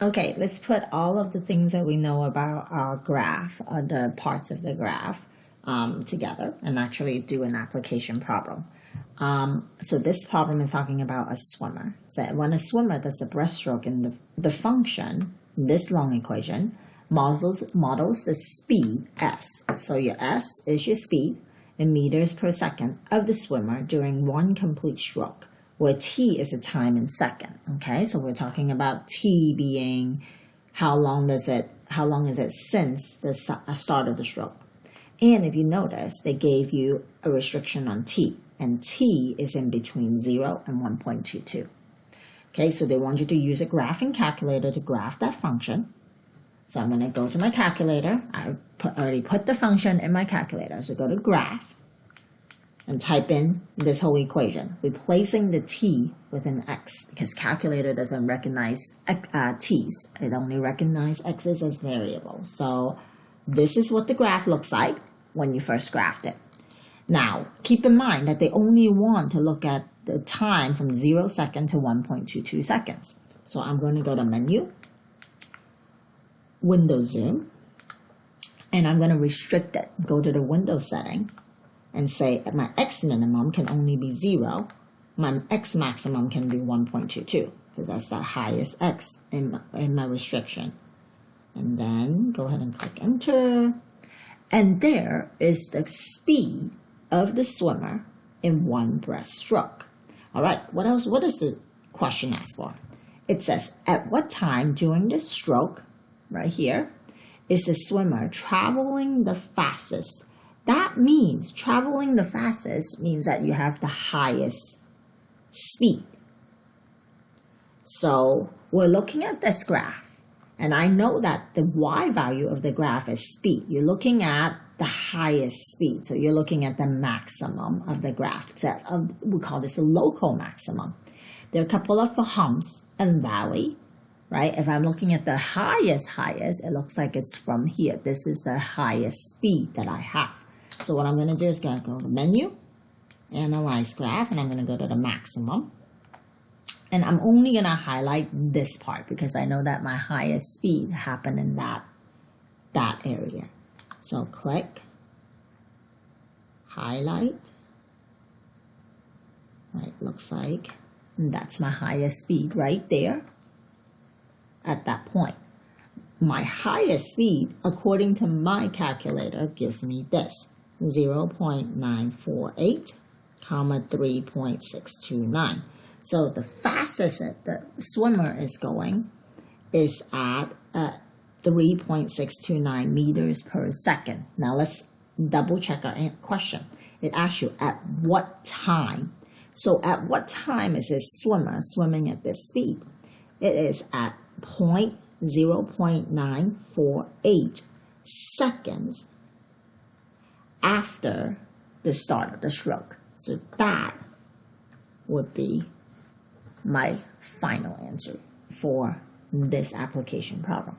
Okay, let's put all of the things that we know about our graph, the parts of the graph, together and actually do an application problem. So this problem is talking about a swimmer. So when a swimmer does a breaststroke in the function, this long equation, models the speed s. So your s is your speed in meters per second of the swimmer during one complete stroke, where t is the time in second. Okay, so we're talking about t being how long is it since the start of the stroke. And if you notice, they gave you a restriction on t, and t is in between 0 and 1.22. Okay, so they want you to use a graphing calculator to graph that function. So I'm going to go to my calculator. I already put the function in my calculator. So go to graph and type in this whole equation, replacing the t with an x, because calculator doesn't recognize t's. It only recognizes x's as variables. So this is what the graph looks like when you first graphed it. Now, keep in mind that they only want to look at the time from 0 second to 1.22 seconds. So I'm going to go to Menu, Window Zoom, and I'm going to restrict it. Go to the window setting and say my x minimum can only be 0. My x maximum can be 1.22 because that's the highest x in my restriction. And then go ahead and click Enter. And there is the speed of the swimmer in one breaststroke. All right, what else? What does the question ask for? It says, at what time during the stroke, right here, is the swimmer traveling the fastest? That means traveling the fastest means that you have the highest speed. So we're looking at this graph. And I know that the y value of the graph is speed. You're looking at the highest speed. So you're looking at the maximum of the graph. So we call this a local maximum. There are a couple of humps and valley, right? If I'm looking at the highest, it looks like it's from here. This is the highest speed that I have. So what I'm going to do is going to go to Menu, Analyze Graph, and I'm going to go to the maximum. And I'm only going to highlight this part because I know that my highest speed happened in that area. So click, highlight, right, looks like that's my highest speed right there at that point. My highest speed, according to my calculator, gives me this, 0.948, 3.629. So the fastest that the swimmer is going is at 3.629 meters per second. Now let's double check our question. It asks you at what time. So at what time is this swimmer swimming at this speed? It is at 0.948 seconds after the start of the stroke. So that would be my final answer for this application problem.